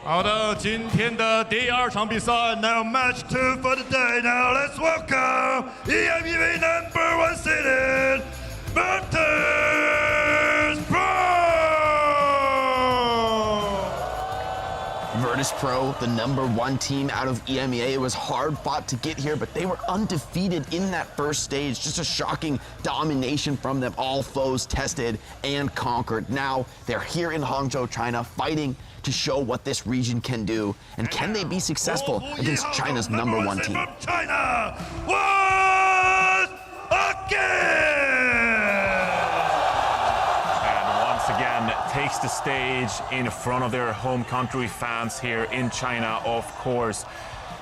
好的，今天的第二场比赛 ，Now match 2 for the day. Now let's welcome EMEA #1 seeded Virtus.pro. Virtus.pro, the #1 team out of EMEA. It was hard fought to get here, but they were undefeated in that first stage. Just a shocking domination from them. All foes tested and conquered. Now they're here in Hangzhou, China, fighting to show what this region can do. And can they be successful against China's #1 team? From China, once again! Again, takes the stage in front of their home country fans here in China, of course.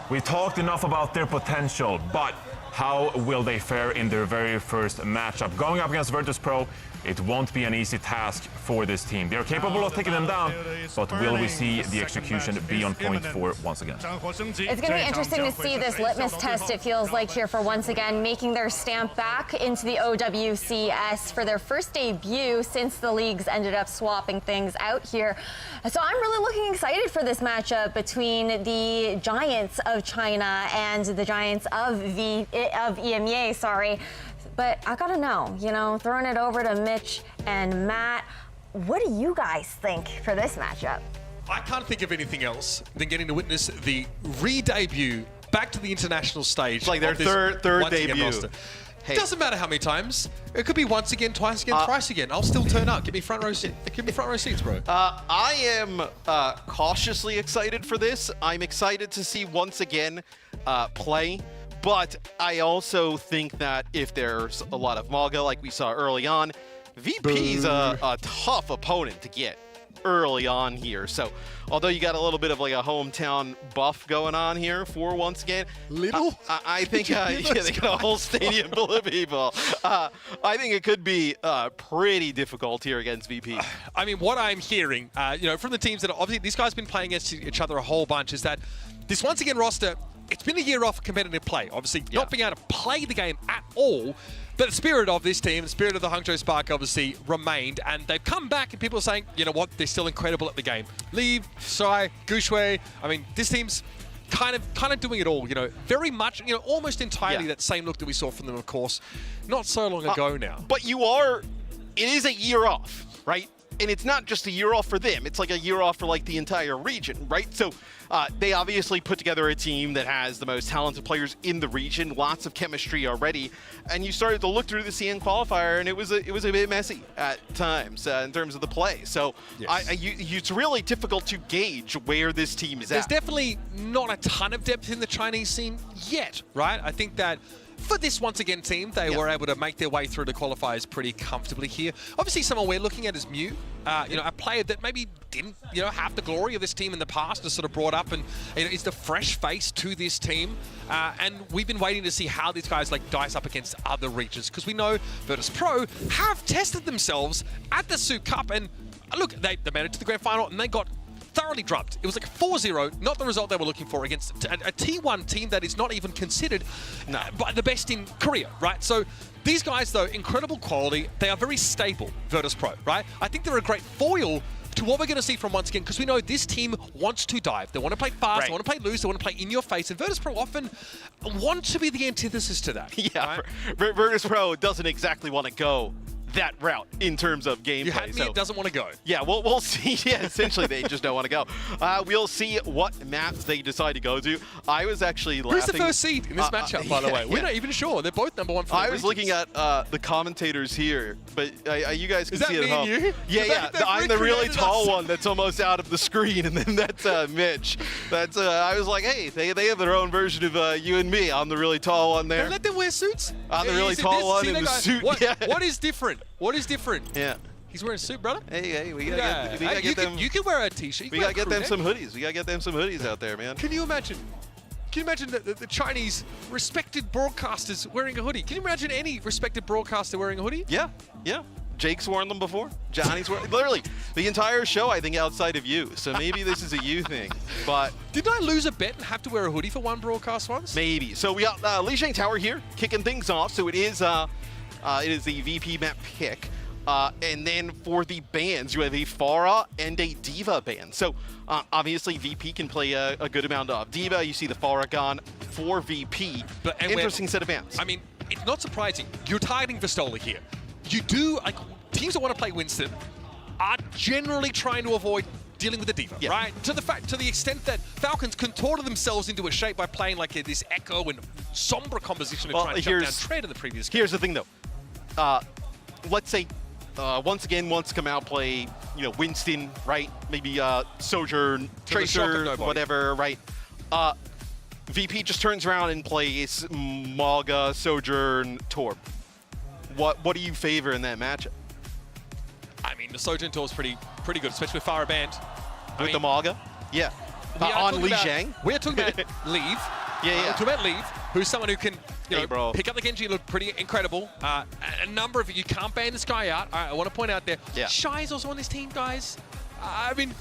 We talked enough about their potential, but how will they fare in their very first matchup? Going up against Virtus.pro, it won't be an easy task for this team. They're capable of taking them down, but will we see the execution be on point for once again? It's going to be interesting to see this litmus test, it feels like, here for once again making their stamp back into the OWCS for their first debut since the leagues ended up swapping things out here. So I'm really looking excited for this matchup between the giants of China and the giants of EMEA, sorry. But I gotta know, throwing it over to Mitch and Matt, what do you guys think for this matchup? I can't think of anything else than getting to witness the re-debut back to the international stage. It's like their third debut. Hey. Doesn't matter how many times. It could be once again, twice again, thrice again. I'll still turn up. Give me front row seats, bro. I am cautiously excited for this. I'm excited to see once again play. But I also think that if there's a lot of Maga like we saw early on, VP's a tough opponent to get early on here. So although you got a little bit of like a hometown buff going on here for once again, I think yeah, they got a whole stadium full of people. I think it could be pretty difficult here against VP. I mean, what I'm hearing, from the teams that are obviously these guys have been playing against each other a whole bunch, is that this once again roster, it's been a year off competitive play. Obviously, not being able to play the game at all. But the spirit of this team, the spirit of the Hangzhou Spark obviously remained. And they've come back and people are saying, you know what, they're still incredible at the game. Liv, Sai, Guxue. I mean, this team's kind of doing it all, very much, almost entirely that same look that we saw from them, of course, not so long ago now. But it is a year off, right? And it's not just a year off for them. It's like a year off for like the entire region, right? So they obviously put together a team that has the most talented players in the region, lots of chemistry already. And you started to look through the CN qualifier, and it was a bit messy at times in terms of the play. So it's really difficult to gauge where this team is There's at. definitely not a ton of depth in the Chinese scene yet, right? I think that for this once again team, they were able to make their way through the qualifiers pretty comfortably here. Obviously, someone we're looking at is Mew, a player that maybe didn't, have the glory of this team in the past, is sort of brought up and is the fresh face to this team. And we've been waiting to see how these guys dice up against other regions, because we know Virtus.pro have tested themselves at the Soup Cup, and look, they made it to the grand final and they got thoroughly drubbed. It was like a 4-0, not the result they were looking for against a T1 team that is not even considered by the best in Korea, right? So these guys, though, incredible quality. They are very stable, Virtus.pro, right? I think they're a great foil to what we're going to see from once again, because we know this team wants to dive. They want to play fast, they want to play loose, they want to play in your face, and Virtus.pro often want to be the antithesis to that. Yeah, right? Virtus.pro doesn't exactly want to go that route in terms of gameplay. You had me, it doesn't want to go. Yeah, we'll see. Yeah, essentially they just don't want to go. We'll see what maps they decide to go to. I was actually laughing. Who's the first seed in this matchup, by the way? We're not even sure. They're both #1 for the I was looking at the commentators here, but you guys can see it at home. You? Yeah, I'm the really tall one that's almost out of the screen, and then that's Mitch. That's I was like, hey, they have their own version of you and me. I'm the really tall one there. Don't let them wear suits. I'm the really tall one in the suit. What is different? What is different? Yeah. He's wearing a suit, brother. Hey, we gotta get them. You can wear a t-shirt. We gotta get them some hoodies. We gotta get them some hoodies out there, man. Can you imagine? Can you imagine the Chinese respected broadcasters wearing a hoodie? Can you imagine any respected broadcaster wearing a hoodie? Yeah. Jake's worn them before. Johnny's worn literally the entire show, I think, outside of you. So maybe this is a you thing. But didn't I lose a bet and have to wear a hoodie for one broadcast once? Maybe. So we got Lijiang Tower here kicking things off. So it is the VP map pick. And then for the bans, you have a Pharah and a D.Va ban. So obviously VP can play a good amount of D.Va. You see the Pharah gone for VP. But interesting set of bans. I mean, it's not surprising. You're targeting Vistola here. You do, like, teams that want to play Winston are generally trying to avoid dealing with the D.Va, right? To the extent that Falcons contorted themselves into a shape by playing like this echo and somber composition of trying to shut down Tread in the previous game. Here's the thing, though. Let's say once again wants to come out, play, Winston, right? Maybe Sojourn, Tracer, whatever, right? VP just turns around and plays Malga, Sojourn, Torb. What do you favor in that matchup? I mean, the Sojourn Tour is pretty good, especially with Pharah banned. With the Malga? Yeah. On Lijiang? We're talking about Leave. Yeah. We're talking about Leave, who's someone who can pick up the Genji, look pretty incredible. A number of you can't ban this guy out. I want to point out there. Yeah. Shy is also on this team, guys. I mean,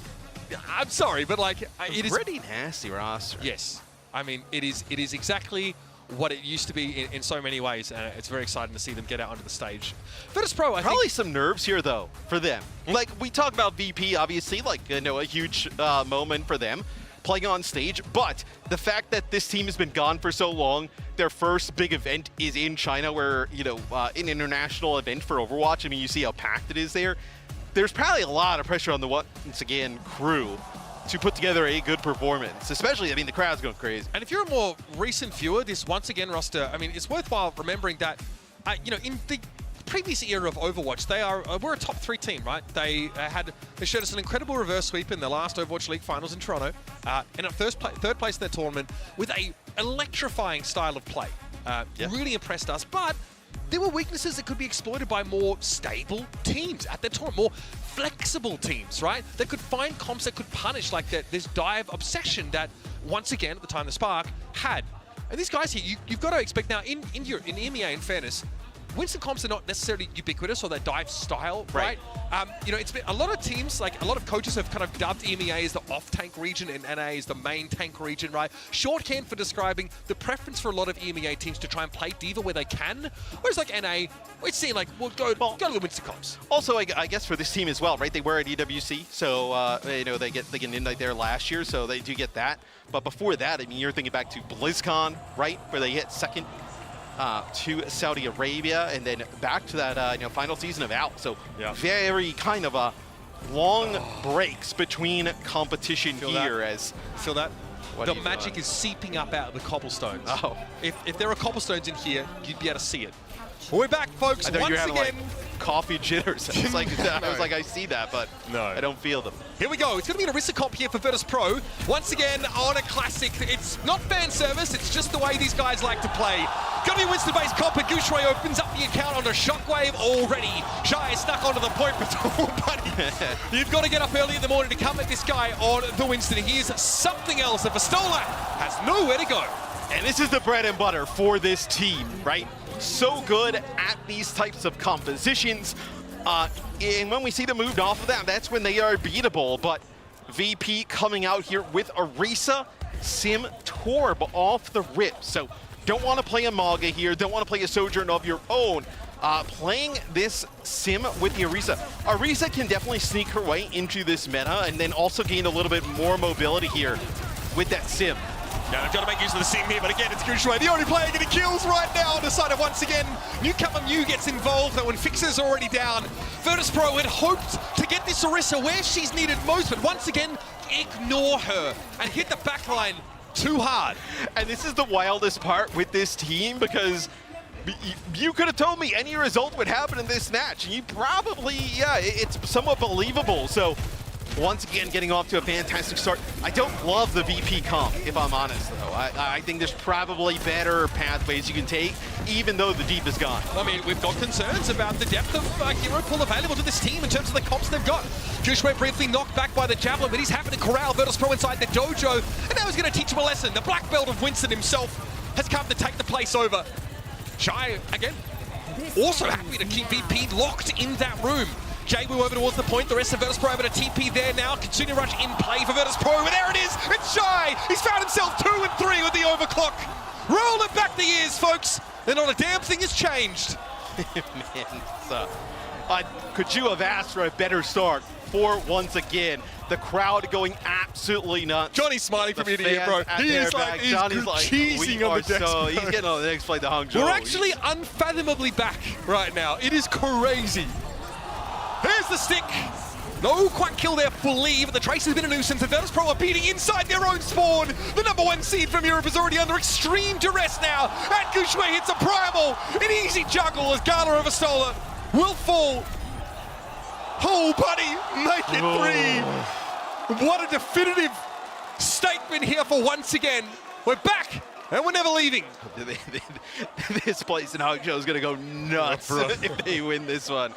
I'm sorry, but like it is pretty nasty roster. Yes. I mean, it is exactly what it used to be in so many ways, and it's very exciting to see them get out onto the stage. Virtus.pro, I think... Probably some nerves here, though, for them. Like, we talk about VP, obviously, like, a huge moment for them playing on stage, but the fact that this team has been gone for so long, their first big event is in China, where, an international event for Overwatch. I mean, you see how packed it is there. There's probably a lot of pressure on the, once again, crew to put together a good performance, especially, the crowd's going crazy. And if you're a more recent viewer, this once again roster, I mean, it's worthwhile remembering that, in the previous era of Overwatch, we're a top 3 team, right? They showed us an incredible reverse sweep in the last Overwatch League finals in Toronto, and at third place in their tournament with a electrifying style of play. Really impressed us, but there were weaknesses that could be exploited by more stable teams at their tournament, more flexible teams, right? That could find comps that could punish, like this dive obsession that, once again, at the time the Spark had. And these guys here, you've got to expect now, in EMEA, in fairness, Winston comps are not necessarily ubiquitous or their dive style, right? It's been a lot of teams, like a lot of coaches have kind of dubbed EMEA as the off-tank region and NA as the main tank region, right? Shorthand for describing the preference for a lot of EMEA teams to try and play D.Va where they can, whereas like NA, it's seen like, we'll go to the Winston comps. Also, I guess for this team as well, right? They were at EWC, so they get an invite there last year, so they do get that. But before that, I mean, you're thinking back to BlizzCon, right, where they hit second to Saudi Arabia, and then back to that final season of ALP. So very kind of long breaks between competition here. Feel that? The magic is seeping up out of the cobblestones. Oh. If there are cobblestones in here, you'd be able to see it. We're back, folks. I thought once you were having, again, like, coffee jitters. I was like, I see that, but no, I don't feel them. Here we go. It's going to be an Orisa comp here for Virtus.pro. Once again, on a classic. It's not fan service. It's just the way these guys like to play. Going to be Winston-based comp, and Gushue opens up the account on a Shockwave already. Shy is stuck onto the point, but you've got to get up early in the morning to come at this guy on the Winston. Here's something else. If Vistola has nowhere to go. And this is the bread and butter for this team, right? So good at these types of compositions. And when we see them moved off of that, that's when they are beatable. But VP coming out here with Orisa, Sim, Torb off the rip. So don't want to play a Malga here, don't want to play a Sojourn of your own. Playing this Sim with the Orisa. Orisa can definitely sneak her way into this meta and then also gain a little bit more mobility here with that Sim. Now they've got to make use of the Sim here, but again, it's Gushue, the only player getting kills right now on the side of once again. Newcomer Mew gets involved, though, when Fixer's already down. Virtus.pro had hoped to get this Orisa where she's needed most, but once again, ignore her and hit the backline too hard. And this is the wildest part with this team, because you could have told me any result would happen in this match. You probably, it's somewhat believable. So once again, getting off to a fantastic start. I don't love the VP comp, if I'm honest, though. I think there's probably better pathways you can take, even though the deep is gone. I mean, we've got concerns about the depth of hero pool available to this team in terms of the comps they've got. Gushue briefly knocked back by the Javelin, but he's happy to corral Virtus.pro inside the dojo, and now he's going to teach him a lesson. The black belt of Winston himself has come to take the place over. Shy, again, also happy to keep VP locked in that room. Jay move over towards the point, the rest of Virtus.pro over to TP there now. Kitsune Rush in play for Virtus.pro, but there it is! It's Shy! He's found himself 2 and 3 with the overclock. Roll it back the years, folks! And not a damn thing has changed. Man, Could you have asked for a better start for, once again, the crowd going absolutely nuts? Johnny's smiling from ear to ear, bro. He is like, cheesing on the decks. So he's getting on the next flight to Hangzhou. We're actually unfathomably back right now. It is crazy. Here's the stick. No quite kill there for Lee, but the Trace has been a nuisance. The Virtus.pro are beating inside their own spawn. The #1 seed from Europe is already under extreme duress now. And Gouchwei hits a primal. An easy juggle as Gala over Stola will fall. Oh, buddy, make it 3. What a definitive statement here for once again. We're back, and we're never leaving. This place in Hangzhou is going to go nuts if they win this one.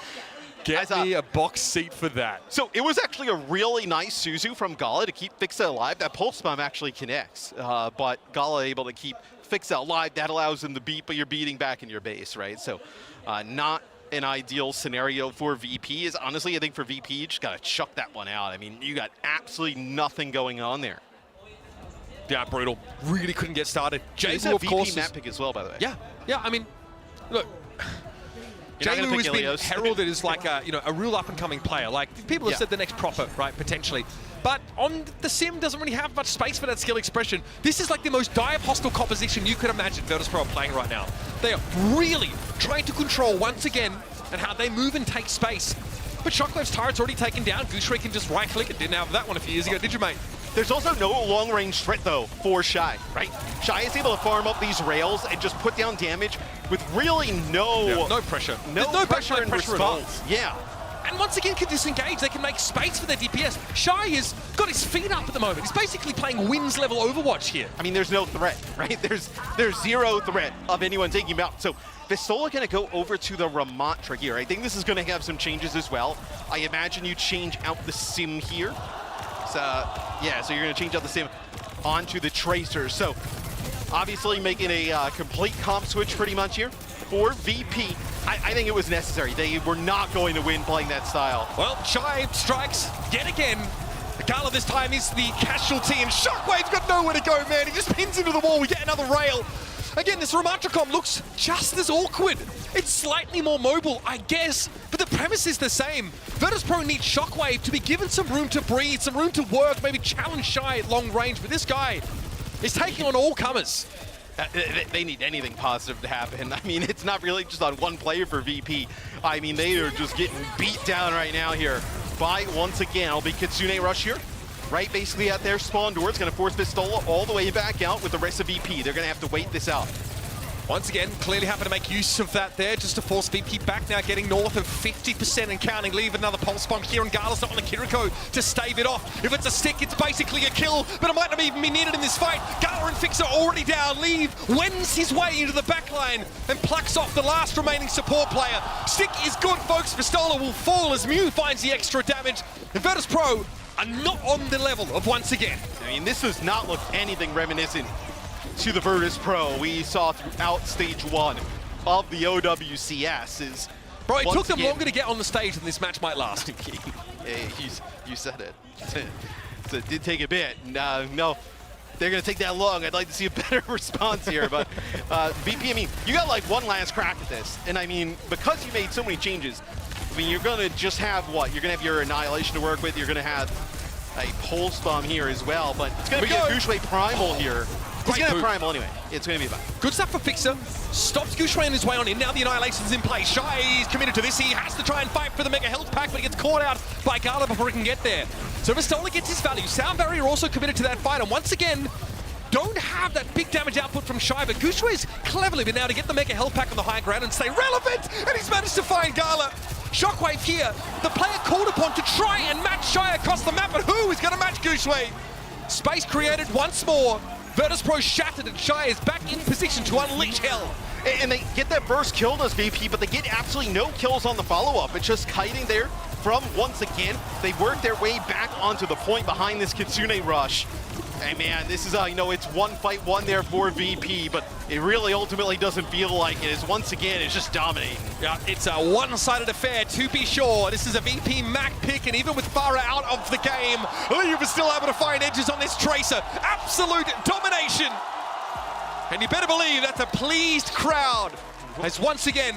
Get me a box seat for that. So it was actually a really nice Suzu from Gala to keep Fixa alive. That pulse bomb actually connects, but Gala able to keep Fixa alive. That allows him to beat, but you're beating back in your base, right? So not an ideal scenario for VP. Is honestly, I think for VP, you just got to chuck that one out. I mean, you got absolutely nothing going on there. Yeah, brutal. Really couldn't get started. Jason, of course, VP map pick as well, by the way. Yeah. I mean, look. Jamu has been heralded as like a, a real up-and-coming player. Like, people have said the next Proper, right, potentially. But on the sim doesn't really have much space for that skill expression. This is like the most dire hostile composition you could imagine Virtus.pro are playing right now. They are really trying to control once again and how they move and take space. But Shockwave's turret's already taken down. Gouchwei can just right-click it. Didn't have that one a few years ago, did you, mate? There's also no long-range threat, though, for Shy, right? Shy is able to farm up these rails and just put down damage with really no pressure. No pressure in response. Yeah. And once again can disengage. They can make space for their DPS. Shy has got his feet up at the moment. He's basically playing wins-level Overwatch here. I mean, there's no threat, right? There's zero threat of anyone taking him out. So Vistola going to go over to the Ramatra here. I think this is going to have some changes as well. I imagine you change out the sim here. So, yeah, so you're going to change out the sim onto the Tracers. So, obviously making a complete comp switch pretty much here for VP. I think it was necessary. They were not going to win playing that style. Well, Shy strikes yet again. Gala this time is the casualty, and Shockwave's got nowhere to go, man. He just pins into the wall. We get another rail. Again, this Ramatra comp looks just as awkward. It's slightly more mobile, I guess, but the premise is the same. Virtus.pro needs Shockwave to be given some room to breathe, some room to work, maybe challenge Shy at long range, but this guy is taking on all comers. They need anything positive to happen. I mean, it's not really just on one player for VP. I mean, they are just getting beat down right now here by, once again, it'll be Kitsune Rush here. Right, basically at their spawn door. It's going to force Vistola all the way back out with the rest of VP. They're going to have to wait this out. Once again, clearly happen to make use of that there just to force VP back now, getting north of 50% and counting. Leave another pulse bomb here, and Gala's not on the Kiriko to stave it off. If it's a stick, it's basically a kill, but it might not even be needed in this fight. Gala and Fix are already down. Leave wends his way into the backline and plucks off the last remaining support player. Stick is good, folks. Vistola will fall as Mew finds the extra damage. And Virtus.pro are not on the level of once again. I mean, this does not look anything reminiscent to the Virtus.pro we saw throughout stage 1 of the OWCS. Bro, it took them longer to get on the stage than this match might last. Hey, you said it. So it did take a bit. No, they're going to take that long. I'd like to see a better response here. But VP, I mean, you got like one last crack at this. And I mean, because you made so many changes, I mean, you're going to just have what? You're going to have your Annihilation to work with. You're going to have a Pulse Bomb here as well. But it's going to be a Gouchwei Primal here. He's going to have Primal anyway. It's going to be fine. Good stuff for Fixer. Stops Gouchwei on his way on in. Now the Annihilation's in play. Shy is committed to this. He has to try and fight for the Mega Health Pack, but he gets caught out by Gala before he can get there. So Vistola gets his value. Sound Barrier also committed to that fight. And once again, don't have that big damage output from Shy, but Gouchwei's cleverly been able to get the Mega Health Pack on the high ground and stay relevant, and he's managed to find Gala. Shockwave here, the player called upon to try and match Shy across the map, but who is going to match Gouchwei? Space created once more. Virtus.pro shattered, and Shy is back in position to unleash hell. And they get that first kill as VP, but they get absolutely no kills on the follow-up. It's just kiting there from, once again, they work their way back onto the point behind this Kitsune Rush. Hey man, this is, it's one fight one there for VP, but it really ultimately doesn't feel like it. Is once again, it's just dominating. Yeah, it's a one-sided affair, to be sure. This is a VP Mac pick, and even with Farah out of the game, Liu was still able to find edges on this Tracer. Absolute domination. And you better believe that's a pleased crowd, as once again,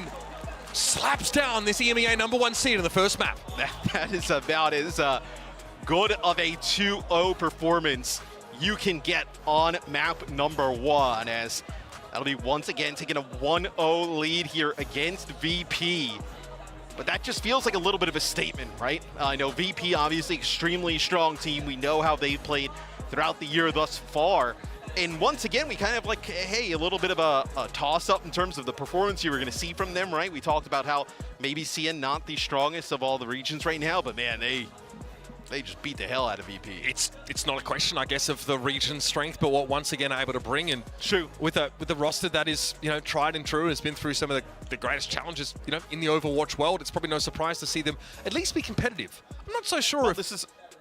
slaps down this EMEA #1 seed in the first map. That is about as good of a 2-0 performance you can get on map number 1, as that'll be once again taking a 1-0 lead here against VP. But that just feels like a little bit of a statement, right? I know VP, obviously extremely strong team. We know how they've played throughout the year thus far. And once again, we kind of like, hey, a little bit of a toss-up in terms of the performance you were going to see from them, right? We talked about how maybe CN not the strongest of all the regions right now, but man, they just beat the hell out of VP. It's not a question, I guess, of the region's strength, but what once again are able to bring. And true, with the roster that is, you know, tried and true, has been through some of the greatest challenges, you know, in the Overwatch world. It's probably no surprise to see them at least be competitive. I'm not so sure if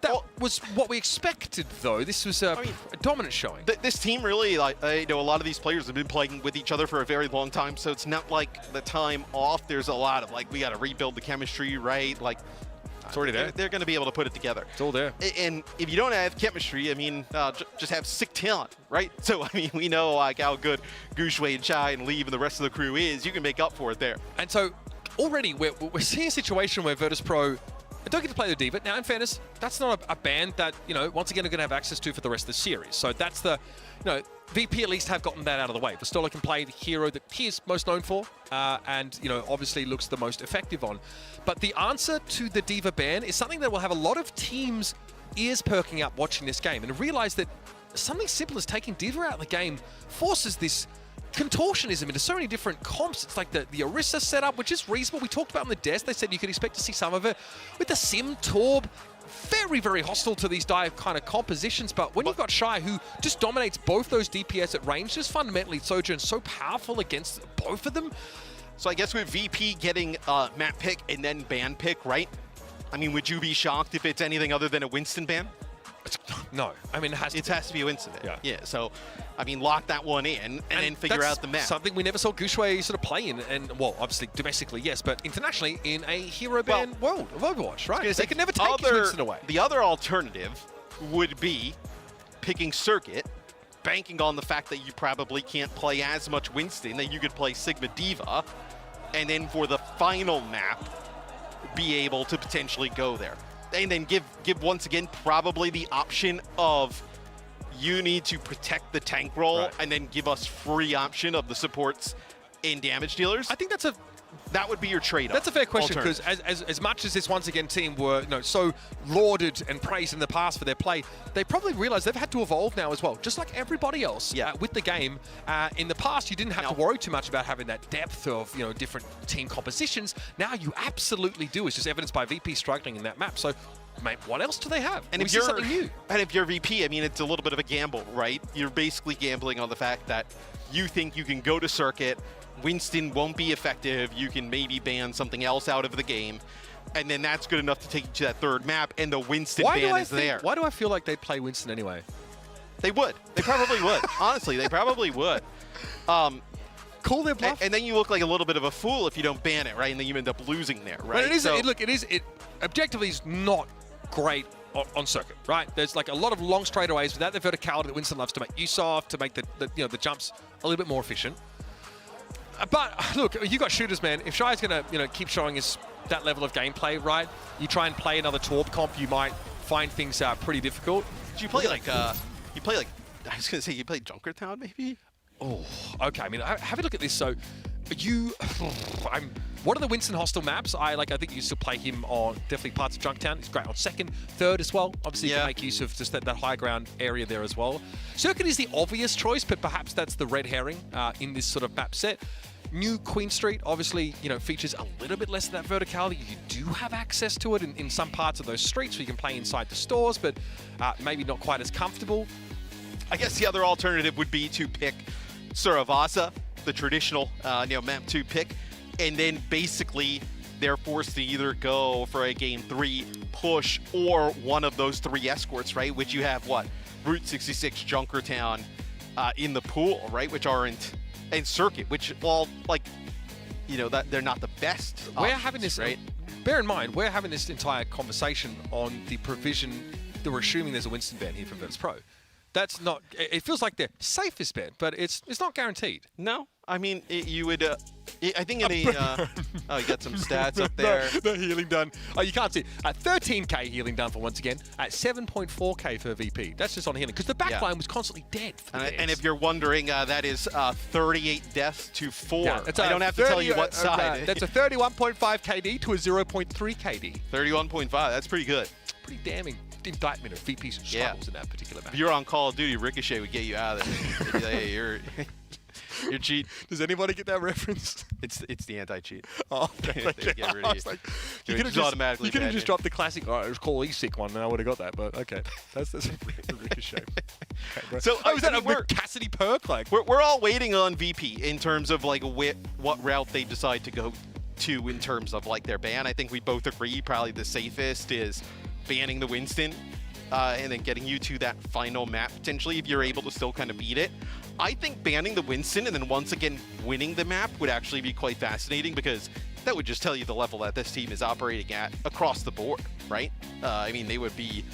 that was what we expected, though. This was a dominant showing. This team really, like, you know, a lot of these players have been playing with each other for a very long time, so it's not like the time off. There's a lot of, like, we got to rebuild the chemistry, right? Like, it's already there. They're going to be able to put it together. It's all there. And if you don't have chemistry, I mean, just have sick talent, right? So, I mean, we know like how good Gushwei and Chai and Leave and the rest of the crew is. You can make up for it there. And so, already we're seeing a situation where Virtus.pro don't get to play the D.Va. Now, in fairness, that's not a band that, you know, once again, are going to have access to for the rest of the series. So that's the, you know, VP at least have gotten that out of the way. Vistola can play the hero that he is most known for, and, you know, obviously looks the most effective on. But the answer to the D.Va ban is something that will have a lot of teams' ears perking up watching this game and realize that something simple as taking D.Va out of the game forces this contortionism into so many different comps. It's like the Orisa setup, which is reasonable. We talked about on the desk. They said you could expect to see some of it. With the Sim, Torb, very, very hostile to these dive kind of compositions. But when you've got Shai, who just dominates both those DPS at range, just fundamentally Sojourn's so powerful against both of them. So I guess with VP getting map pick and then ban pick, right? I mean, would you be shocked if it's anything other than a Winston ban? No, I mean, it has to be a Winston ban. Yeah, so, I mean, lock that one in and then figure out the map. Something we never saw Gushwei sort of play in, and, well, obviously domestically, yes, but internationally in a hero ban world of Overwatch, right? They can never take his Winston away. The other alternative would be picking Circuit, banking on the fact that you probably can't play as much Winston, that you could play Sigma D.Va, and then for the final map, be able to potentially go there. And then give once again probably the option of you need to protect the tank role, and then give us free option of the supports and damage dealers. I think that would be your trade-off. That's a fair question, because as much as this once again team were, you know, so lauded and praised in the past for their play, they probably realize they've had to evolve now as well, just like everybody else with the game. In the past, you didn't have to worry too much about having that depth of, you know, different team compositions. Now you absolutely do. It's just evidenced by VP struggling in that map. So, mate, what else do they have? And if you're something new, and if you're VP, I mean, it's a little bit of a gamble, right? You're basically gambling on the fact that you think you can go to Circuit, Winston won't be effective, you can maybe ban something else out of the game, and then that's good enough to take you to that third map, and the Winston ban is there. Why do I feel like they'd play Winston anyway? They would. They probably would. Honestly, they probably would. Call their bluff. And then you look like a little bit of a fool if you don't ban it, right? And then you end up losing there, right? But it objectively is not great on Circuit, right? There's like a lot of long straightaways without the verticality that Winston loves to make use of, to make the jumps a little bit more efficient. But look, you got shooters, man. If Shai's gonna keep showing us that level of gameplay, right? You try and play another Torb comp, you might find things pretty difficult. Did you play like I was gonna say you played Junkertown maybe? Oh, okay. I mean, have a look at this. So, what are the Winston hostile maps? I think you still play him on definitely parts of Junktown. He's great on second, third as well. Obviously, you can make use of just that high ground area there as well. Circuit is the obvious choice, but perhaps that's the red herring in this sort of map set. New Queen Street, obviously, features a little bit less of that verticality. You do have access to it in some parts of those streets where you can play inside the stores, but maybe not quite as comfortable. I guess the other alternative would be to pick Suravasa, the traditional map 2 pick, and then basically they're forced to either go for a game 3 push or one of those 3 escorts, right? Which you have Route 66, Junkertown in the pool, right? Which aren't, and Circuit, which that they're not the best. We're having this, right? Bear in mind, we're having this entire conversation on the provision that we're assuming there's a Winston ban here for Virtus.pro. That's not. It feels like the safest bet, but it's not guaranteed. No, I mean you would. I think in the oh, you got some stats up there. The healing done. Oh, you can't see. 13k healing done for once again. At 7.4k for VP. That's just on healing because the backline was constantly dead. For and if you're wondering, that is 38 deaths to 4. Yeah, I don't have to tell you what side. That's a 31.5 KD to a 0.3 KD. 31.5. That's pretty good. Pretty damning indictment of VP's struggles in that particular match. If you're on Call of Duty, Ricochet would get you out of there. Like, hey, you're cheat. Does anybody get that reference? It's the anti-cheat. Oh, they get rid of you. Like, you could have just dropped the classic. Oh, it was called E-Sick one, and I would have got that. But okay, that's Ricochet. Okay, so was that a Cassidy perk? Like we're all waiting on VP in terms of like what route they decide to go to in terms of like their ban. I think we both agree probably the safest is banning the Winston. And then getting you to that final map, potentially, if you're able to still kind of beat it. I think banning the Winston and then once again winning the map would actually be quite fascinating because that would just tell you the level that this team is operating at across the board, right? I mean, they would be...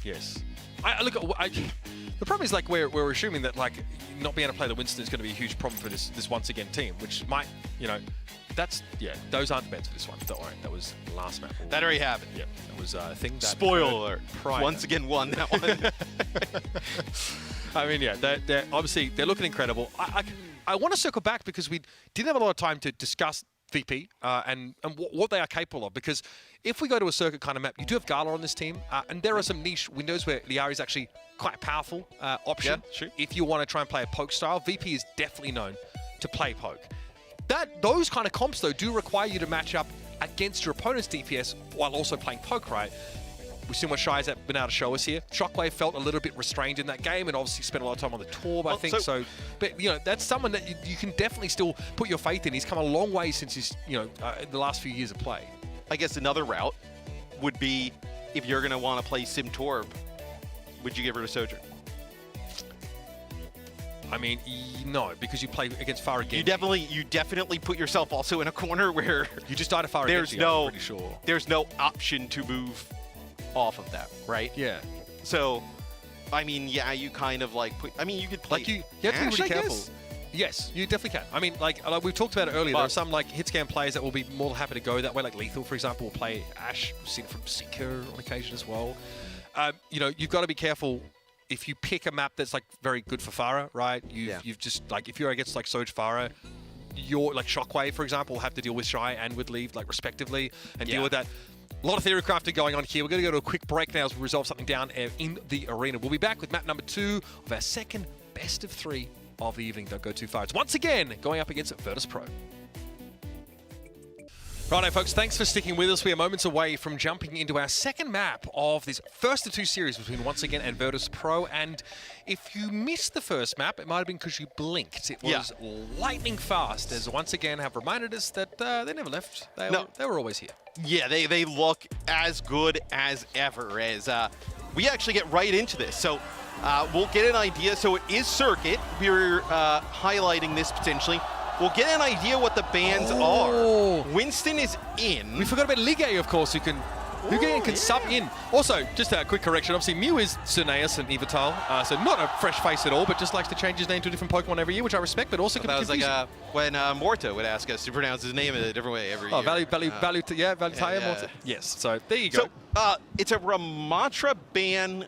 Yes. The problem is, like, we're assuming that, like, not being able to play the Winston is going to be a huge problem for this once again team, which might, you know... those aren't bets for this one. Don't worry, that was the last map. That already happened. Yeah, that was a thing that... Spoiler alert. Once again won that one. I mean, yeah, they're obviously, they're looking incredible. I want to circle back because we didn't have a lot of time to discuss VP and what they are capable of, because if we go to a circuit kind of map, you do have Gala on this team, and there are some niche windows where Liara is actually quite a powerful option. Yeah, sure. If you want to try and play a poke style, VP is definitely known to play poke. Those kind of comps, though, do require you to match up against your opponent's DPS while also playing poke, right? We've seen what Shy's been able to show us here. Shockwave felt a little bit restrained in that game and obviously spent a lot of time on the tour, I think. So, but, you know, that's someone that you can definitely still put your faith in. He's come a long way since his, you know, the last few years of play. I guess another route would be if you're going to want to play Sim Torb, would you give her to Sojourn? I mean, no, because you play against Farah Genji. You definitely put yourself also in a corner where you just died to Farah Genji, I'm pretty sure. There's no option to move off of that, right? Yeah. So, I mean, yeah, you kind of like put... I mean, you could play... Like you have to be really careful. Yes, you definitely can. I mean, like we've talked about it earlier, there are some like hit scan players that will be more than happy to go that way. Like Lethal, for example, will play Ashe. We've seen it from Seeker on occasion as well. You know, you've got to be careful. If you pick a map that's like very good for Farah, right? You've just like, if you're against like Soj Farah, you're like Shockwave, for example, will have to deal with Shy and with Leave, like respectively, and deal with that. A lot of theory crafting going on here. We're going to go to a quick break now as we resolve something down in the arena. We'll be back with map number 2 of our second best of 3 of the evening. Don't go too far. It's once again going up against Virtus.pro. Righto, folks, thanks for sticking with us. We are moments away from jumping into our second map of this first of 2 series between Once Again and Virtus.pro. And if you missed the first map, it might have been because you blinked. It was lightning fast, as Once Again have reminded us that they never left. They were always here. Yeah, they look as good as ever. As we actually get right into this. So we'll get an idea. So it is Circuit. We're highlighting this potentially. We'll get an idea what the bans are. Winston is in. We forgot about Lijiang, of course, who can sub in. Also, just a quick correction. Obviously, Mew is Suneus and Evital, so not a fresh face at all, but just likes to change his name to a different Pokemon every year, which I respect, but also can be confusing. That was like when Morta would ask us to pronounce his name in a different way every year. Valutaya Morta. Yes, so there you go. So it's a Ramatra ban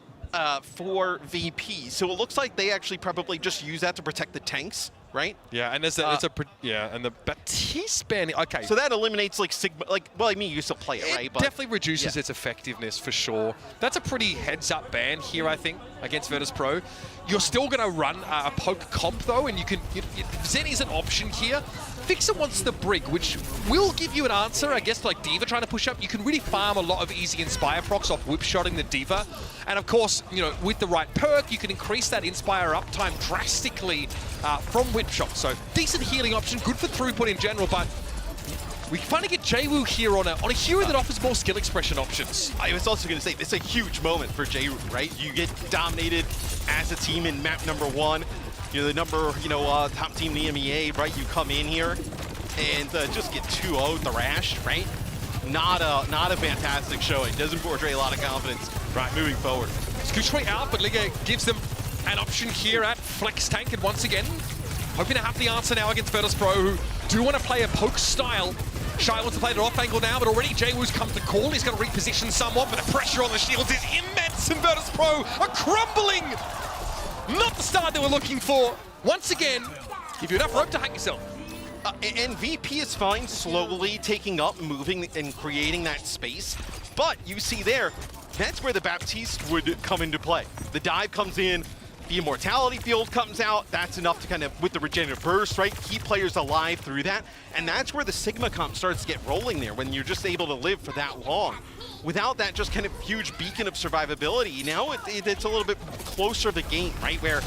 for VP, so it looks like they actually probably just use that to protect the tanks. Right? Yeah, and and the Baptiste ban. Okay. So that eliminates like Sigma. Like, well, I mean, you used to play it, right? It definitely reduces its effectiveness for sure. That's a pretty heads-up ban here, I think, against Virtus.pro. You're still going to run a poke comp though, and you can. Zen is an option here. Fixer wants the Brig, which will give you an answer, I guess, like D.Va trying to push up. You can really farm a lot of easy Inspire procs off whip-shotting the D.Va. And of course, you know, with the right perk, you can increase that Inspire uptime drastically from whip-shot. So decent healing option, good for throughput in general, but we finally get Jwoo here on a hero that offers more skill expression options. I was also going to say, it's a huge moment for Jwoo, right? You get dominated as a team in map number 1. You're the top team in the EMEA, right? You come in here and just get 2-0 thrashed, right? Not a fantastic showing. Doesn't portray a lot of confidence moving forward. Scooch out, but Liga gives them an option here at Flex Tank, and once again, hoping to have the answer now against Virtus.pro, who do want to play a poke style. Shy wants to play it off angle now, but already Jwoo's come to call. He's got to reposition somewhat, but the pressure on the shields is immense, and Virtus.pro are crumbling. Not the start they were looking for. Once again, give you enough rope to hang yourself. And VP is fine, slowly taking up, moving, and creating that space. But you see there, that's where the Baptiste would come into play. The dive comes in, the Immortality Field comes out. That's enough to kind of, with the Regenerative Burst, right, keep players alive through that. And that's where the Sigma comp starts to get rolling there, when you're just able to live for that long. Without that just kind of huge beacon of survivability, now it's a little bit closer to the game, right, where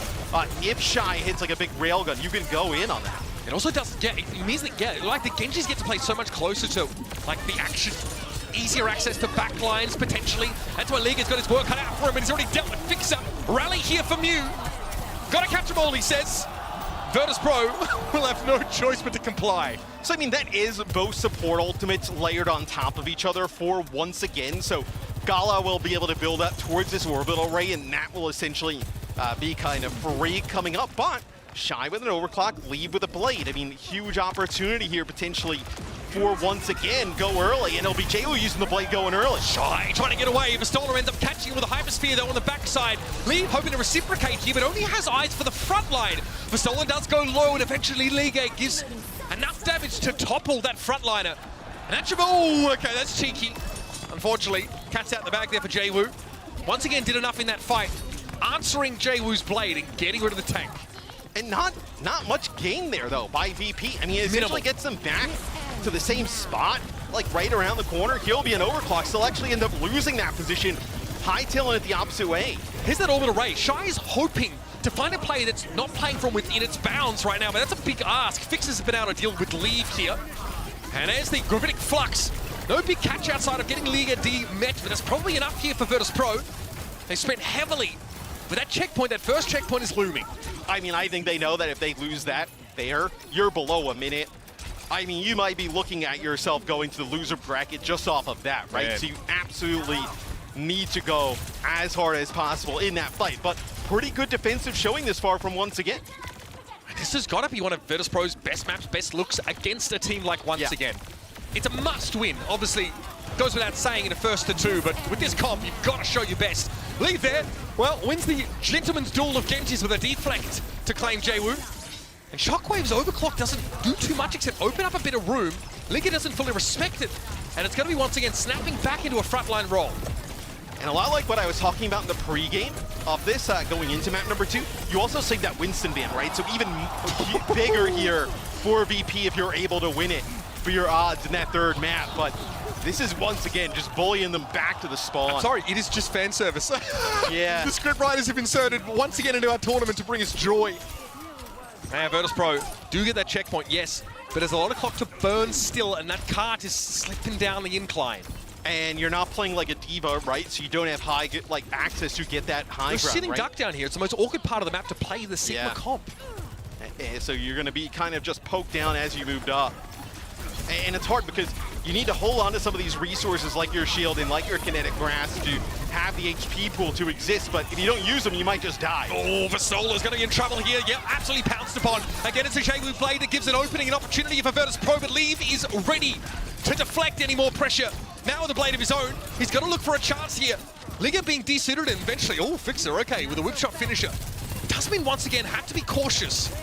if Shy hits like a big railgun, you can go in on that. It also doesn't get, it means that, like, the Genjis get to play so much closer to, like, the action. Easier access to backlines, potentially. That's why Liga's got his work cut out for him, and he's already dealt with Fixer. Rally here for Mew. Gotta catch them all, he says. Virtus.pro will have no choice but to comply. So, I mean, that is both support ultimates layered on top of each other for once again. So, Gala will be able to build up towards this orbital ray, and that will essentially be kind of free coming up. But Shy with an overclock, leave with a blade. I mean, huge opportunity here potentially for once again go early, and it'll be Jwoo using the blade going early. Shy trying to get away. Vastola ends up catching him with a Hypersphere though on the backside. Lee hoping to reciprocate here, but only has eyes for the front line. Vastola does go low, and eventually Liga gives enough damage to topple that frontliner. And that's, oh, okay, that's cheeky. Unfortunately, cat's out the bag there for Jwoo. Once again, did enough in that fight, answering Jwoo's blade and getting rid of the tank. And not much gain there though by VP. I mean, it essentially gets them back to the same spot, like right around the corner. He'll be an overclock, so they'll actually end up losing that position, hightailing it the opposite way. Here's that orbital ray. Shy is hoping to find a play that's not playing from within its bounds right now, but that's a big ask. Fixers have been able to deal with Leave here. And there's the Gravitic Flux. No big catch outside of getting Liga D met, but that's probably enough here for Virtus.pro. They spent heavily, but that checkpoint, that first checkpoint is looming. I mean, I think they know that if they lose that there, you're below a minute. I mean, you might be looking at yourself going to the loser bracket just off of that, right? Man. So you absolutely need to go as hard as possible in that fight. But pretty good defensive showing this far from once again. This has got to be one of Virtus.pro's best maps, best looks against a team like once again. It's a must win. Obviously, goes without saying in a first to two, but with this comp, you've got to show your best. Leave there, well, wins the Gentleman's Duel of Genjis with a deflect to claim Jwoo. And Shockwave's overclock doesn't do too much except open up a bit of room. Liga doesn't fully respect it, and it's going to be once again snapping back into a frontline roll. And a lot like what I was talking about in the pregame of this going into map number 2, you also saved that Winston ban, right? So even bigger here for VP if you're able to win it for your odds in that third map. But this is once again just bullying them back to the spawn. I'm sorry, it is just fan service. Yeah. The script writers have inserted once again into our tournament to bring us joy. Now, Virtus.pro do get that checkpoint, yes, but there's a lot of clock to burn still, and that cart is slipping down the incline. And you're not playing like a diva, right? So you don't have high access to get that high There's ground, sitting right? duck down here. It's the most awkward part of the map to play the Sigma comp. So you're going to be kind of just poked down as you moved up. And it's hard because you need to hold on to some of these resources like your shield and like your kinetic grasp to have the HP pool to exist, but if you don't use them, you might just die. Oh, Vastola's going to be in trouble here. Yeah, absolutely pounced upon. Again, it's a Jwoo blade that gives an opening, an opportunity for Virtus.pro, but Leave is ready to deflect any more pressure. Now with a blade of his own, he's got to look for a chance here. Liga being desuited and eventually, oh, Fixer, okay, with a whip shot finisher. Does mean once again, have to be cautious.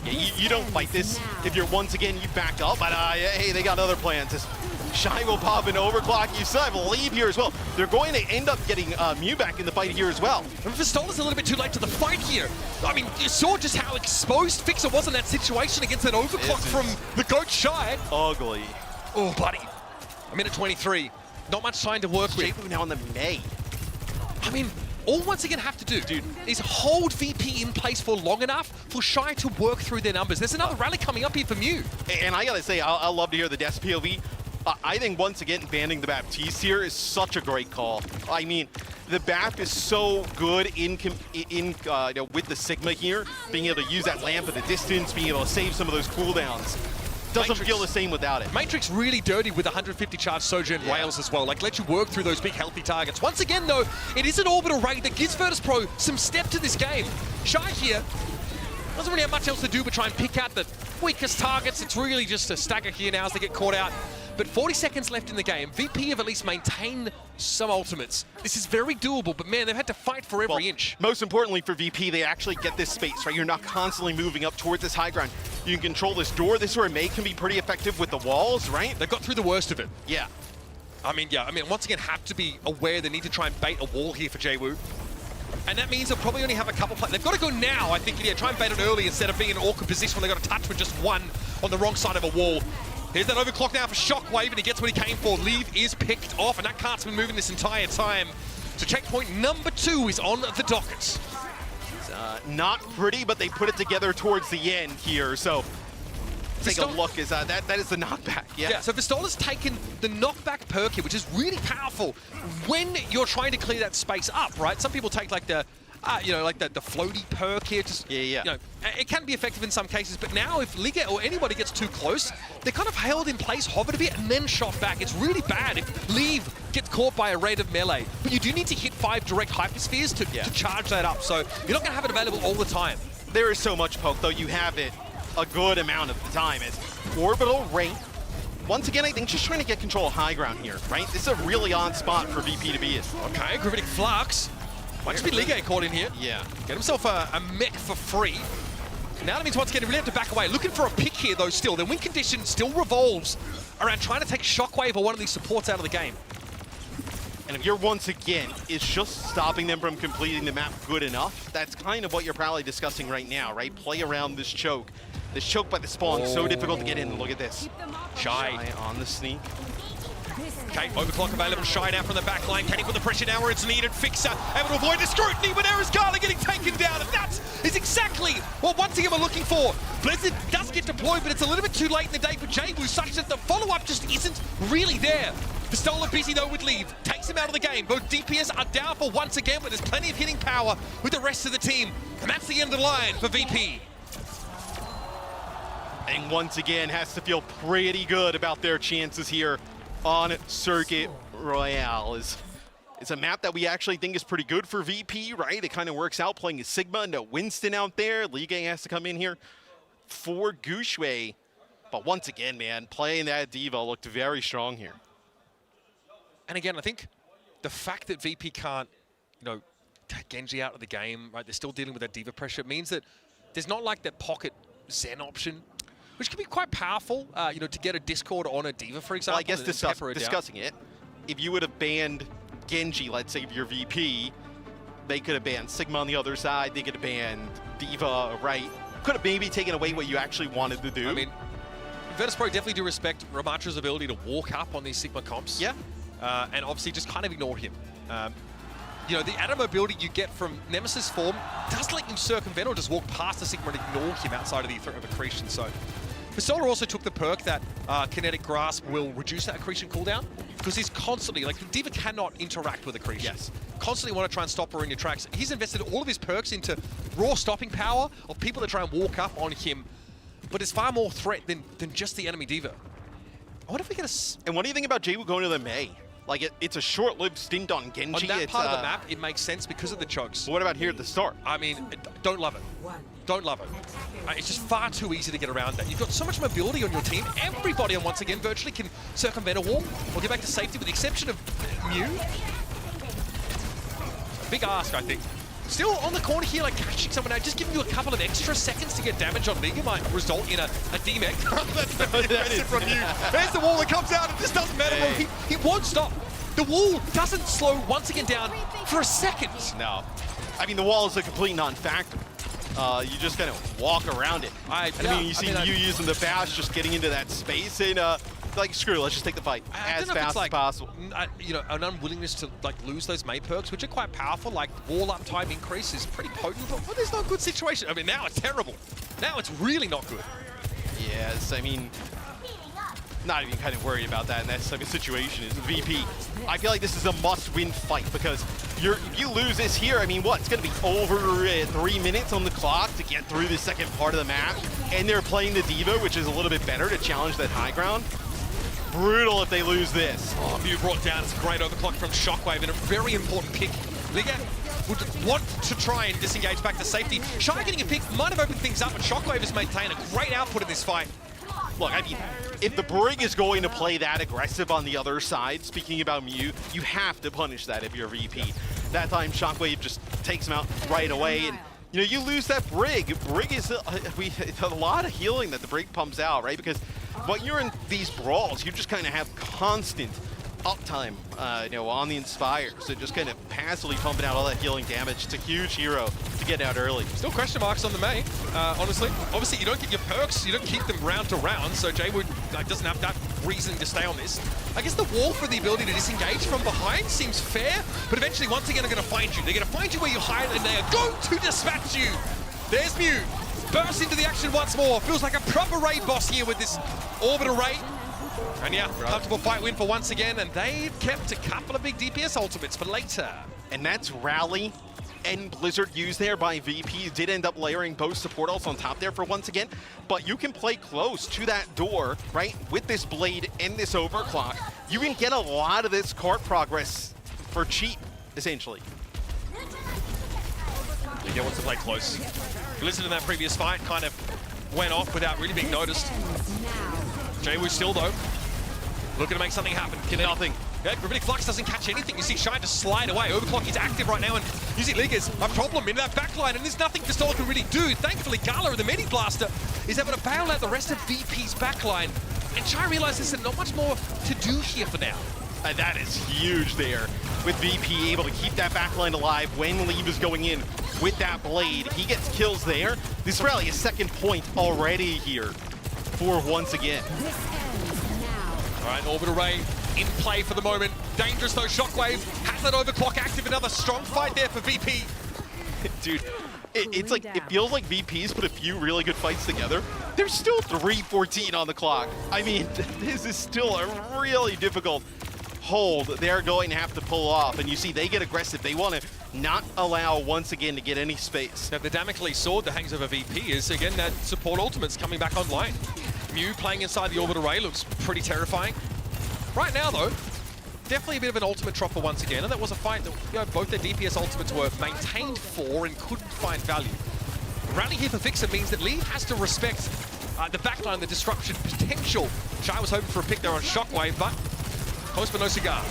Yeah, you don't fight this if you're once again, you back up, but hey, they got other plans. Shy will pop an overclock. You still have Leave here as well. They're going to end up getting Mew back in the fight here as well. And Vastola's a little bit too late to the fight here. I mean, you saw just how exposed Fixer was in that situation against that overclock from the GOAT Shy. Ugly. Oh, buddy. A minute 23. Not much time to work with. Jwoo now in the May. I mean, all once again have to do, dude, is hold VP in place for long enough for Shy to work through their numbers. There's another rally coming up here for Mew. And I gotta say, I'll love to hear the Death POV. I think once again, banning the Baptiste here is such a great call. I mean, the BAP is so good in with the Sigma here, being able to use that lamp at a distance, being able to save some of those cooldowns. Doesn't feel the same without it. Matrix really dirty with 150 charge Sojourn Whales as well. Like, let you work through those big healthy targets. Once again, though, it is an orbital raid that gives Virtus.pro some step to this game. Shy here, Doesn't really have much else to do but try and pick out the weakest targets. It's really just a stagger here now as they get caught out. But 40 seconds left in the game. VP have at least maintained some ultimates. This is very doable, but man, they've had to fight for every inch. Most importantly for VP, they actually get this space, right? You're not constantly moving up towards this high ground. You can control this door. This is where Mei can be pretty effective with the walls, right? They got through the worst of it. Yeah. I mean, once again, have to be aware they need to try and bait a wall here for JWU. And that means they'll probably only have a couple plays. They've got to go now, I think, try and bait it early instead of being in an awkward position when they've got to touch with just one on the wrong side of a wall. Here's that overclock now for Shockwave, and he gets what he came for. Leave is picked off, and that cart's been moving this entire time. So checkpoint number 2 is on the docket. It's, not pretty, but they put it together towards the end here. So take a look. Is that is the knockback? Yeah. So Vistola's taken the knockback perk here, which is really powerful when you're trying to clear that space up, right? Some people take like the the floaty perk here. Just, it can be effective in some cases, but now if Liga or anybody gets too close, they're kind of held in place, hovered a bit, and then shot back. It's really bad if Leave gets caught by a raid of melee. But you do need to hit 5 direct hyperspheres to charge that up, so you're not going to have it available all the time. There is so much poke, though. You have it a good amount of the time. It's orbital rate. Once again, I think just trying to get control of high ground here, right? This is a really odd spot for VP to be in. Okay, Gravitic Flux. Might just be Liga caught in here. Yeah. Get himself a mech for free. Now that means once again, he really have to back away. Looking for a pick here, though, still. The win condition still revolves around trying to take Shockwave or one of these supports out of the game. And if you're, once again, it's just stopping them from completing the map good enough, that's kind of what you're probably discussing right now, right? Play around this choke. This choke by the spawn, so difficult to get in. Look at this. Shy on the sneak. Okay, overclock available. Shy now from the back line. Can he put the pressure down where it's needed? Fixer able to avoid the scrutiny, but Ares Gala getting taken down. And that is exactly what once again we're looking for. Blizzard does get deployed, but it's a little bit too late in the day for JWU, such that the follow-up just isn't really there. Pistola busy though with Leave. Takes him out of the game. Both DPS are down for once again, but there's plenty of hitting power with the rest of the team. And that's the end of the line for VP. And once again, has to feel pretty good about their chances here on Circuit Royale. It's a map that we actually think is pretty good for VP, right? It kind of works out playing a Sigma, no Winston out there. Liga has to come in here for Guxue. But once again, man, playing that D.Va looked very strong here. And again, I think the fact that VP can't, take Genji out of the game, right? They're still dealing with that D.Va pressure. It means that there's not like that pocket Zen option, which can be quite powerful, to get a Discord on a D.Va, for example. Well, I guess discussing it, if you would have banned Genji, let's say, if you're VP, they could have banned Sigma on the other side, they could have banned D.Va, right? Could have maybe taken away what you actually wanted to do. I mean, Virtus.pro definitely do respect Ramatra's ability to walk up on these Sigma comps. Yeah. And obviously just kind of ignore him. The added mobility you get from Nemesis form does let you circumvent or just walk past the Sigma and ignore him outside of the threat of accretion. So Pistola also took the perk that Kinetic Grasp will reduce that accretion cooldown, because he's constantly, D.Va cannot interact with accretion. Yes. Constantly want to try and stop her in your tracks. He's invested all of his perks into raw stopping power of people that try and walk up on him, but it's far more threat than just the enemy D.Va. I wonder if we get a... And what do you think about JWU going to the Mei? Like, it's a short-lived stint on Genji. On that part of the map, it makes sense because of the chokes. What about here at the start? I mean, don't love it. Don't love it. It's just far too easy to get around that. You've got so much mobility on your team. Everybody, once again, virtually can circumvent a wall or get back to safety, with the exception of Mew. Big ask, I think. Still on the corner here, catching someone out, just giving you a couple of extra seconds to get damage on Liga might result in a D-Mech. That's very impressive from you. There's the wall that comes out, and this doesn't matter. Hey. He won't stop. The wall doesn't slow once again down for a second. No. I mean, the wall is a complete non-factor. You just kind of walk around it. You see you using the bash, just getting into that space, and screw it, let's just take the fight as fast as possible. An unwillingness to lose those Mei perks, which are quite powerful, wall up time increase is pretty potent, but there's no good situation. I mean, now it's terrible. Now it's really not good. Yes, I mean, not even kind of worried about that in that type of situation. Is VP. I feel like this is a must-win fight, because if you lose this here, I mean, it's going to be over 3 minutes on the clock to get through the second part of the match, and they're playing the D.Va, which is a little bit better to challenge that high ground. Brutal if they lose this. Mew brought down. It's a great overclock from Shockwave, and a very important pick Liga would want to try and disengage back to safety. Shy getting a pick might have opened things up, but Shockwave has maintained a great output in this fight. Look, I mean, if the Brig is going to play that aggressive on the other side, speaking about Mew, you have to punish that if you're VP. That time, Shockwave just takes him out right away, and you know, you lose that Brig. Brig is a lot of healing that the Brig pumps out, right? Because when you're in these brawls, you just kind of have constant uptime, you know, on the Inspire. So just kind of passively pumping out all that healing damage. It's a huge hero to get out early. Still question marks on the Mei, honestly. Obviously, you don't get your perks, you don't keep them round to round, so Jaywood doesn't have that reason to stay on this. I guess the wall for the ability to disengage from behind seems fair, but eventually, once again, they're going to find you. They're going to find you where you hide, and they are going to dispatch you. There's Mew. Bursts into the action once more. Feels like a proper raid boss here with this orbit array. And yeah, comfortable fight win for once again, and they've kept a couple of big DPS ultimates for later. And that's Rally and Blizzard used there by VP. Did end up layering both support ults on top there for once again, but you can play close to that door, right? With this Blade and this Overclock, you can get a lot of this cart progress for cheap, essentially. Liga wants to play close. Blizzard in that previous fight kind of went off without really being noticed. Jaywood still, though, looking to make something happen. Nothing. Yeah, Gravitic Flux doesn't catch anything. You see Shine just slide away. Overclock is active right now, and you see Liga's a problem in that backline, and there's nothing Pistola can really do. Thankfully, Gala, the Medi Blaster, is able to bail out the rest of VP's backline, and Shine realizes there's not much more to do here for now. And that is huge there, with VP able to keep that backline alive when Lieb is going in with that Blade. He gets kills there. This is really a second point already here for once again. All right, Orbit Array in play for the moment. Dangerous though, Shockwave has that Overclock active. Another strong fight there for VP. Dude, it's like, it feels like VP's put a few really good fights together. There's still 3:14 on the clock. I mean, this is still a really difficult hold they're going to have to pull off. And you see they get aggressive. They want to not allow once again to get any space. Now the Damocles sword that hangs over VP is again that support ultimates coming back online. Mew playing inside the Orbit Array looks pretty terrifying. Right now though, definitely a bit of an ultimate dropper once again, and that was a fight that, you know, both their DPS ultimates were maintained for and couldn't find value. Rally here for Vixen means that Lee has to respect the backline, the disruption potential. Shai was hoping for a pick there on Shockwave, but close but no cigar.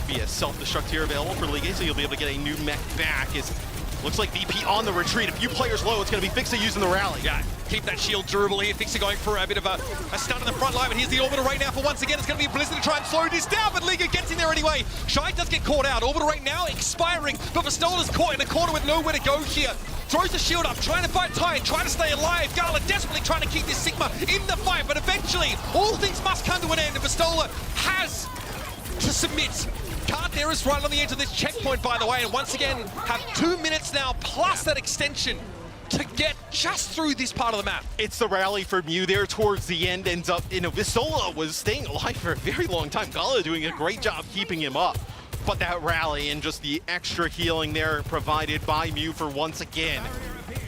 Be a self-destruct here available for Liga, so you'll be able to get a new mech back. Looks like VP on the retreat. A few players low. It's going to be Fixa using the rally. Yeah, keep that shield durable here. Fixa going for a bit of a stun in the front line, but here's the Orbit Array now for once again. It's going to be Blizzard to try and slow this down, but Liga gets in there anyway. Shy does get caught out. Orbit Array now expiring, but Pistola's caught in a corner with nowhere to go here. Throws the shield up, trying to fight Tide, trying to stay alive. Gala desperately trying to keep this Sigma in the fight, but eventually all things must come to an end, and Pistola has to submit. Card there is right on the edge of this checkpoint, by the way, and once again have 2 minutes now plus that extension to get just through this part of the map. It's the rally for Mew there towards the end. Ends up, you know, Visola was staying alive for a very long time. Gala doing a great job keeping him up. But that rally and just the extra healing there provided by Mew for once again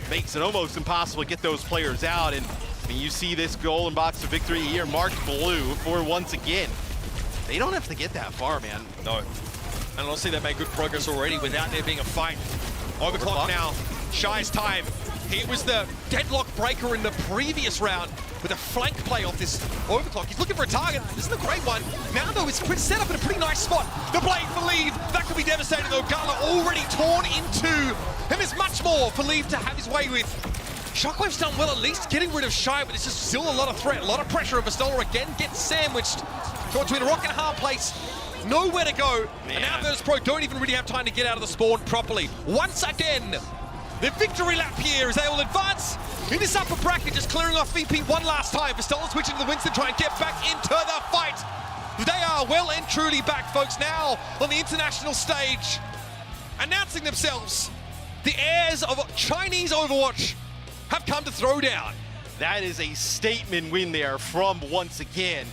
makes it almost impossible to get those players out. And I mean, you see this golden box of victory here marked blue for once again. They don't have to get that far, man. No. And honestly, they made good progress already without there being a fight. Overclock now. Shy's time. He was the deadlock breaker in the previous round with a flank play off this Overclock. He's looking for a target. This is a great one. Now, though, it's set up in a pretty nice spot. The Blade for Leave. That could be devastating, though. Gala already torn into. And there's much more for Leave to have his way with. Shockwave's done well at least getting rid of Shy, but it's just still a lot of threat, a lot of pressure. And Vistola again gets sandwiched. Caught between a rock and a hard place. Nowhere to go. Man. And now Virtus.pro don't even really have time to get out of the spawn properly. Once again, the victory lap here as they will advance in this upper bracket, just clearing off VP one last time. Vistola switching to the Winston, try and get back into the fight. They are well and truly back, folks, now on the international stage, announcing themselves. The heirs of Chinese Overwatch have come to throw down. That is a statement win there from once again.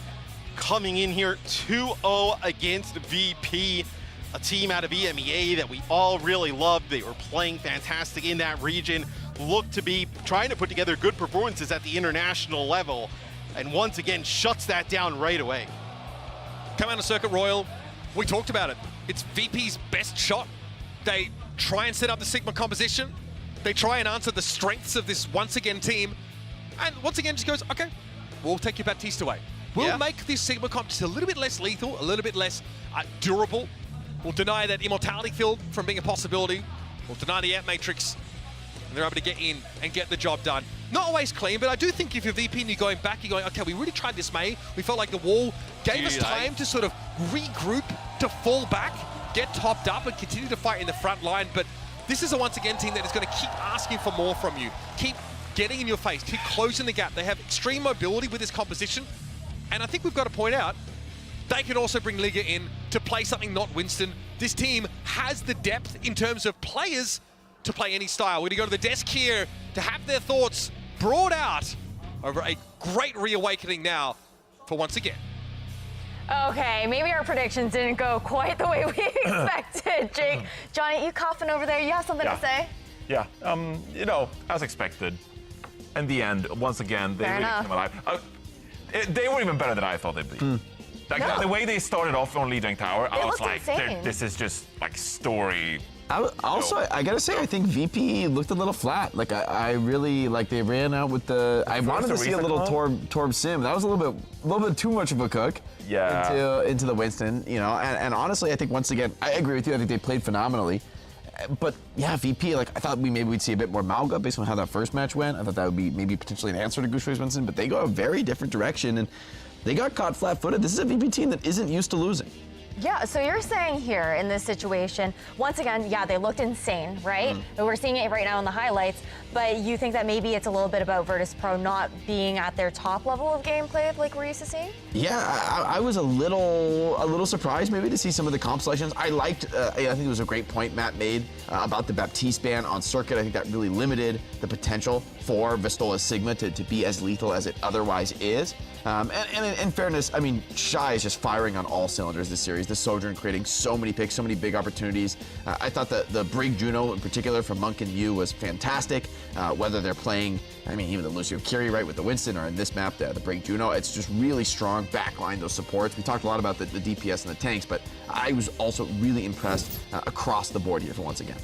Coming in here 2-0 against VP, a team out of EMEA that we all really loved. They were playing fantastic in that region, looked to be trying to put together good performances at the international level, and once again shuts that down right away. Come out of Circuit Royal, we talked about it. It's VP's best shot. They try and set up the Sigma composition. They try and answer the strengths of this once again team. And once again just goes, okay, we'll take your Baptiste away. We'll make this Sigma comp just a little bit less lethal, a little bit less durable. We'll deny that immortality field from being a possibility. We'll deny the Ant Matrix. And they're able to get in and get the job done. Not always clean, but I do think if you're VP and you're going back, you're going, okay, we really tried this May. We felt like the wall gave us time to sort of regroup, to fall back, get topped up, and continue to fight in the front line. But this is a once again team that is going to keep asking for more from you. Keep getting in your face, keep closing the gap. They have extreme mobility with this composition. And I think we've got to point out, they can also bring Liga in to play something not Winston. This team has the depth in terms of players to play any style. We're going to go to the desk here to have their thoughts brought out over a great reawakening now for once again. Okay, maybe our predictions didn't go quite the way we expected. Jake, Johnny, you coughing over there? You have something to say? Yeah, you know, as expected. In the end, once again, they really came alive. They were even better than I thought they'd be. Like the way they started off on Lijiang Tower, I was like, this is just like story. I gotta say, I think VP looked a little flat. Like I really like they ran out with the. I wanted to see a little Torb Sim. That was a little bit too much of a cook. Yeah. Into the Winston, you know, and honestly, I think once again, I agree with you. I think they played phenomenally. But yeah, VP, like I thought maybe we'd see a bit more Malga based on how that first match went. I thought that would be maybe potentially an answer to Gooseface Winston, but they go a very different direction and they got caught flat-footed. This is a VP team that isn't used to losing. Yeah, so you're saying here in this situation, once again, yeah, they looked insane, right? We're seeing it right now in the highlights, but you think that maybe it's a little bit about Virtus.pro not being at their top level of gameplay like we're used to seeing? Yeah, I was a little surprised maybe to see some of the comp selections. I liked, I think it was a great point Matt made about the Baptiste ban on circuit. I think that really limited the potential for Vistola's Sigma to be as lethal as it otherwise is. And in fairness, I mean, Shy is just firing on all cylinders this series. The Sojourn creating so many picks, so many big opportunities. I thought the Brig Juno in particular from Monk and Yu was fantastic. Whether they're playing, I mean, even the Lucio Curie right with the Winston or in this map, the Brig Juno, it's just really strong backline, those supports. We talked a lot about the DPS and the tanks, but I was also really impressed across the board here for once again.